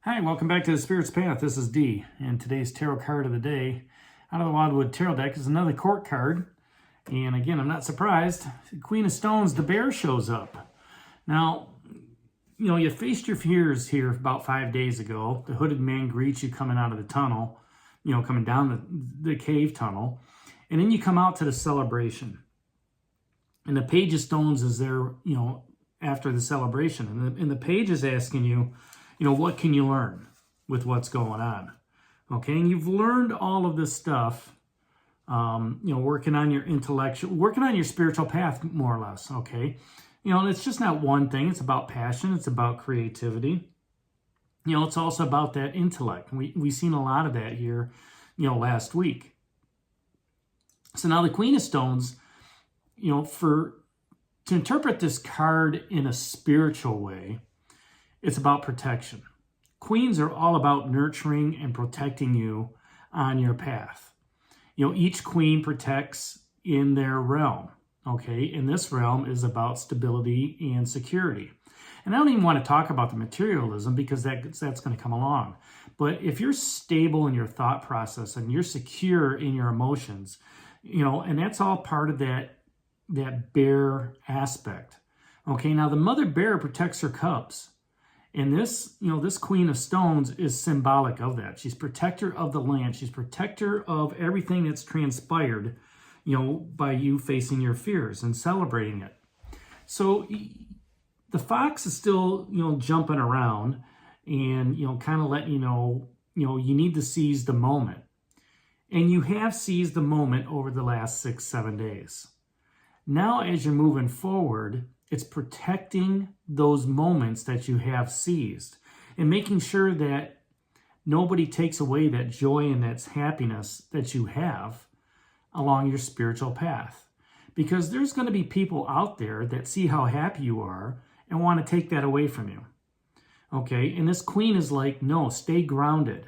Hi, welcome back to the Spirit's Path. This is D, and today's tarot card of the day out of the Wildwood Tarot deck is another court card. And again, I'm not surprised. The Queen of Stones, the bear, shows up. Now, you faced your fears here about 5 days ago. The hooded man greets you coming out of the tunnel, coming down the cave tunnel. And then you come out to the celebration. And the Page of Stones is there, after the celebration. And the Page is asking you, what can you learn with what's going on? Okay, and you've learned all of this stuff, working on your intellectual, working on your spiritual path, more or less, okay? And it's just not one thing. It's about passion. It's about creativity. It's also about that intellect. We've seen a lot of that here, last week. So now the Queen of Stones, to interpret this card in a spiritual way, it's about protection. Queens are all about nurturing and protecting you on your path. Each queen protects in their realm, okay? And this realm is about stability and security. And I don't even want to talk about the materialism because that's going to come along. But if you're stable in your thought process and you're secure in your emotions, and that's all part of that bear aspect. Okay, now the mother bear protects her cubs. And this Queen of Stones is symbolic of that. She's protector of the land. She's protector of everything that's transpired, by you facing your fears and celebrating it. So the fox is still, jumping around and, kind of letting you know, you need to seize the moment. And you have seized the moment over the last 6-7 days. Now, as you're moving forward, it's protecting those moments that you have seized and making sure that nobody takes away that joy and that happiness that you have along your spiritual path. Because there's going to be people out there that see how happy you are and want to take that away from you. Okay, and this queen is like, no, stay grounded.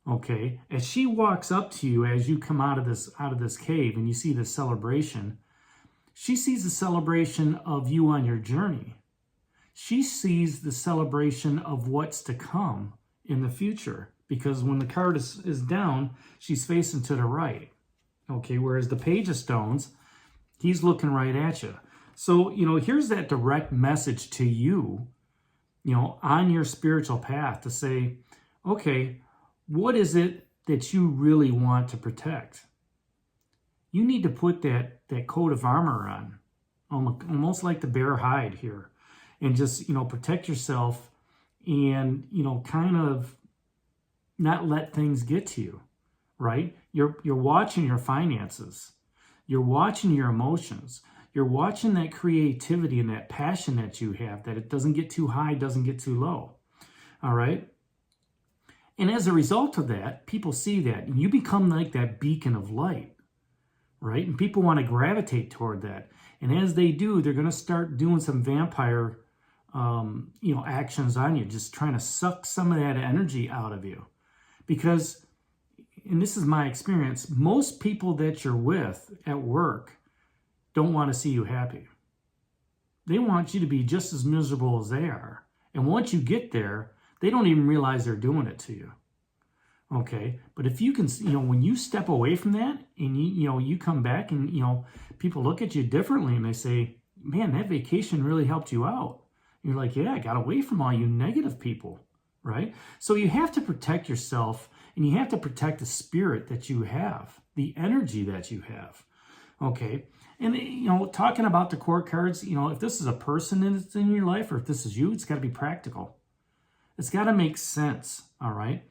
Okay, as she walks up to you as you come out of this cave and you see this celebration, she sees the celebration of you on your journey. She sees the celebration of what's to come in the future. Because when the card is down, she's facing to the right. Okay, whereas the Page of Stones, he's looking right at you. So, here's that direct message to you, on your spiritual path to say, okay, what is it that you really want to protect? You need to put that coat of armor on, almost like the bear hide here, and just, protect yourself and, kind of not let things get to you, right? You're watching your finances. You're watching your emotions. You're watching that creativity and that passion that you have, that it doesn't get too high, doesn't get too low, all right? And as a result of that, people see that, and you become like that beacon of light. Right? And people want to gravitate toward that. And as they do, they're going to start doing some vampire, actions on you, just trying to suck some of that energy out of you. Because, and this is my experience, most people that you're with at work don't want to see you happy. They want you to be just as miserable as they are. And once you get there, they don't even realize they're doing it to you. Okay, but if you can, when you step away from that and you come back and, people look at you differently and they say, man, that vacation really helped you out. You're like, yeah, I got away from all you negative people, right? So you have to protect yourself and you have to protect the spirit that you have, the energy that you have. Okay, and, talking about the court cards, if this is a person in your life or if this is you, it's got to be practical. It's got to make sense, all right?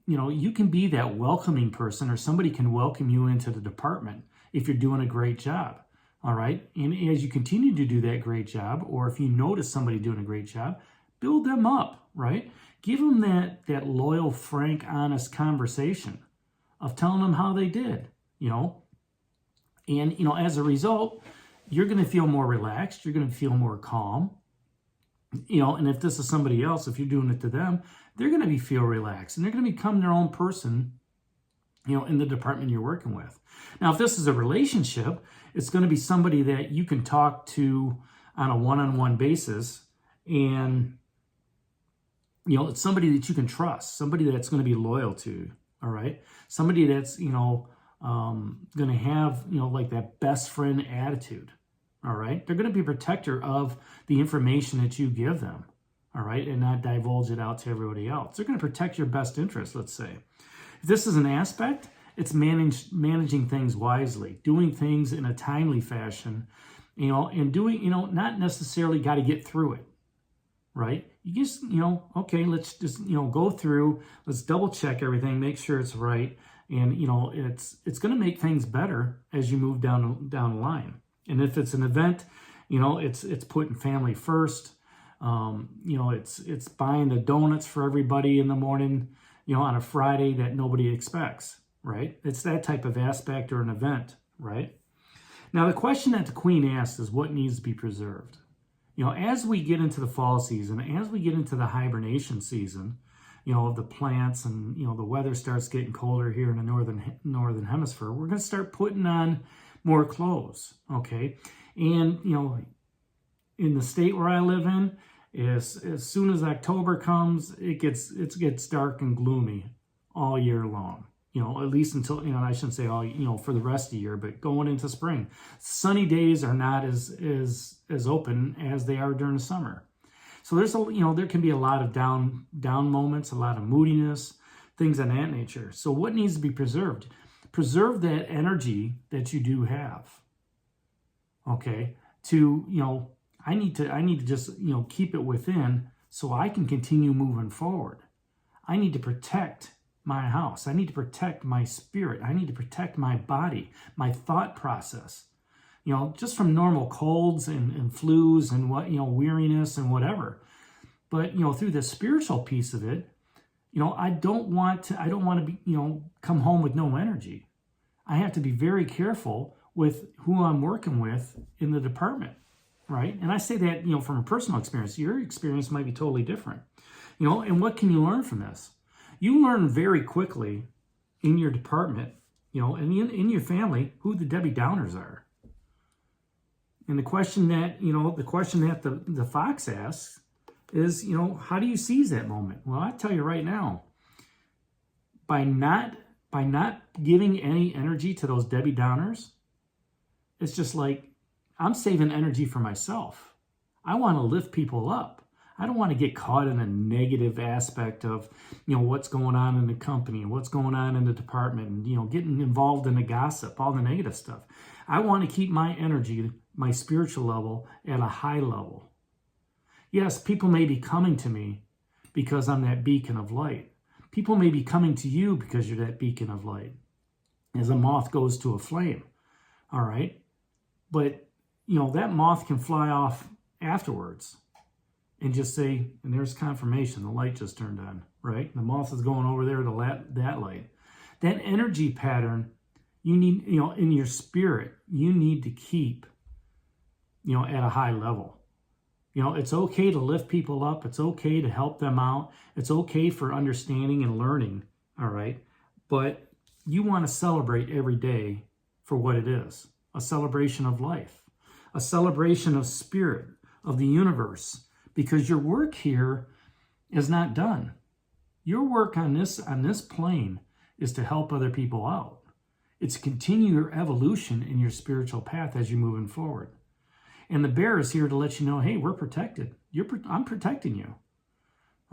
You can be that welcoming person, or somebody can welcome you into the department if you're doing a great job. All right. And as you continue to do that great job, or if you notice somebody doing a great job, build them up, right? Give them that loyal, frank, honest conversation of telling them how they did, and, as a result, you're going to feel more relaxed. You're going to feel more calm. And if this is somebody else, if you're doing it to them, they're going to feel relaxed and they're going to become their own person, in the department you're working with. Now, if this is a relationship, it's going to be somebody that you can talk to on a one-on-one basis and It's somebody that you can trust, somebody that's going to be loyal to, all right? Somebody that's, going to have, like that best friend attitude, all right? They're going to be a protector of the information that you give them, all right, and not divulge it out to everybody else. They're going to protect your best interest, let's say. If this is an aspect, it's managing things wisely, doing things in a timely fashion, and doing, not necessarily got to get through it, right? You just, okay, let's just, go through, let's double check everything, make sure it's right. And, it's going to make things better as you move down the line. And if it's an event, it's putting family first. It's buying the donuts for everybody in the morning, on a Friday that nobody expects, right? It's that type of aspect or an event, right? Now, the question that the Queen asks is what needs to be preserved? As we get into the fall season, as we get into the hibernation season, of the plants and, the weather starts getting colder here in the northern hemisphere, we're going to start putting on more clothes, okay? And, in the state where I live in, as soon as October comes, it gets dark and gloomy all year long. At least until, I shouldn't say all, for the rest of the year, but going into spring. Sunny days are not as open as they are during the summer. So there's there can be a lot of down moments, a lot of moodiness, things of that nature. So what needs to be preserved? Preserve that energy that you do have. Okay? I need to just, keep it within so I can continue moving forward. I need to protect my house. I need to protect my spirit. I need to protect my body, my thought process, just from normal colds and flus and weariness and whatever. But, through the spiritual piece of it, I don't want to be, come home with no energy. I have to be very careful with who I'm working with in the department, right? And I say that, from a personal experience. Your experience might be totally different, and what can you learn from this? You learn very quickly in your department, and in your family, who the Debbie Downers are. And the question that, the fox asks is, how do you seize that moment? Well, I tell you right now, by not giving any energy to those Debbie Downers, it's just like, I'm saving energy for myself. I want to lift people up. I don't want to get caught in a negative aspect of, what's going on in the company and what's going on in the department and, getting involved in the gossip, all the negative stuff. I want to keep my energy, my spiritual level at a high level. Yes, people may be coming to me because I'm that beacon of light. People may be coming to you because you're that beacon of light. As a moth goes to a flame, all right? But, that moth can fly off afterwards and just say, and there's confirmation, the light just turned on, right? The moth is going over there to that light. That energy pattern, you need, in your spirit, you need to keep, at a high level. It's okay to lift people up. It's okay to help them out. It's okay for understanding and learning, all right? But you want to celebrate every day for what it is, a celebration of life, a celebration of spirit, of the universe, because your work here is not done. Your work on this plane is to help other people out. It's to continue your evolution in your spiritual path as you're moving forward. And the bear is here to let you know, hey, we're protected. I'm protecting you.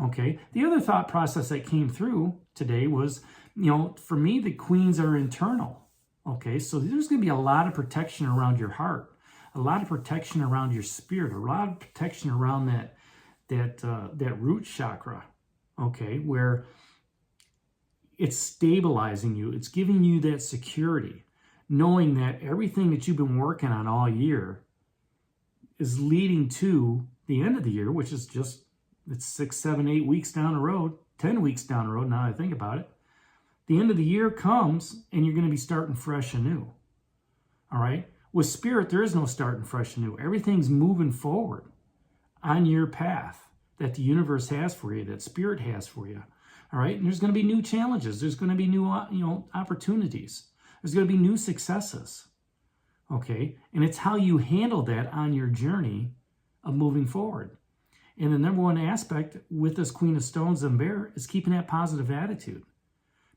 Okay. The other thought process that came through today was, for me, the queens are internal. Okay. So there's going to be a lot of protection around your heart, a lot of protection around your spirit, a lot of protection around that root chakra. Okay. Where it's stabilizing you. It's giving you that security, knowing that everything that you've been working on all year is leading to the end of the year, which is just, it's 6, 7, 8 weeks down the road, 10 weeks down the road, now that I think about it. The end of the year comes, and you're going to be starting fresh and new. All right? With spirit, there is no starting fresh and new. Everything's moving forward on your path that the universe has for you, that spirit has for you. All right? And there's going to be new challenges. There's going to be new, opportunities. There's going to be new successes. Okay, and it's how you handle that on your journey of moving forward. And the number one aspect with this Queen of Stones and Bear is keeping that positive attitude.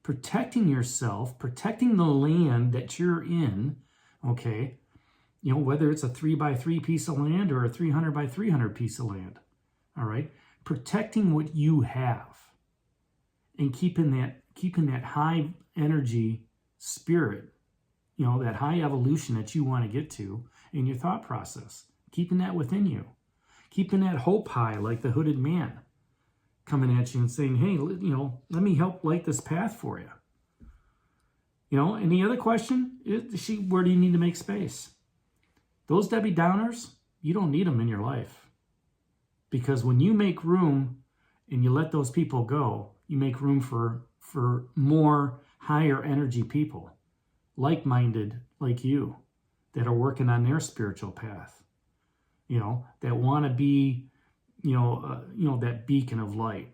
Protecting yourself, protecting the land that you're in, okay? You know, whether it's a 3x3 piece of land or a 300 by 300 piece of land, all right? Protecting what you have and keeping that high energy spirit, you know, that high evolution that you want to get to in your thought process, keeping that within you, keeping that hope high like the hooded man coming at you and saying, hey, you know, let me help light this path for you. You know, and the other question is, where do you need to make space? Those Debbie Downers, you don't need them in your life. Because when you make room and you let those people go, you make room for more higher energy people, like-minded like you, that are working on their spiritual path, you know, that want to be, you know, that beacon of light,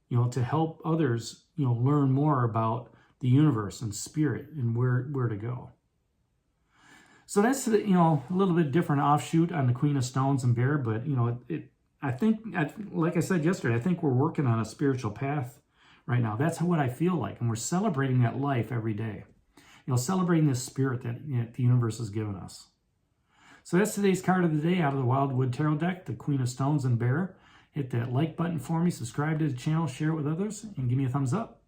you know, to help others, you know, learn more about the universe and spirit and where to go. So that's, you know, a little bit different offshoot on the Queen of Stones and Bear, but, you know, I think, like I said yesterday, I think we're working on a spiritual path right now. That's what I feel like, and we're celebrating that life every day. You know, celebrating this spirit that, you know, the universe has given us. So that's today's card of the day out of the Wildwood Tarot deck, the Queen of Stones and Bear. Hit that like button for me, subscribe to the channel, share it with others, and give me a thumbs up.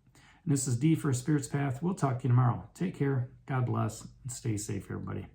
And this is D for a Spirit's Path. We'll talk to you tomorrow. Take care, God bless, and stay safe, everybody.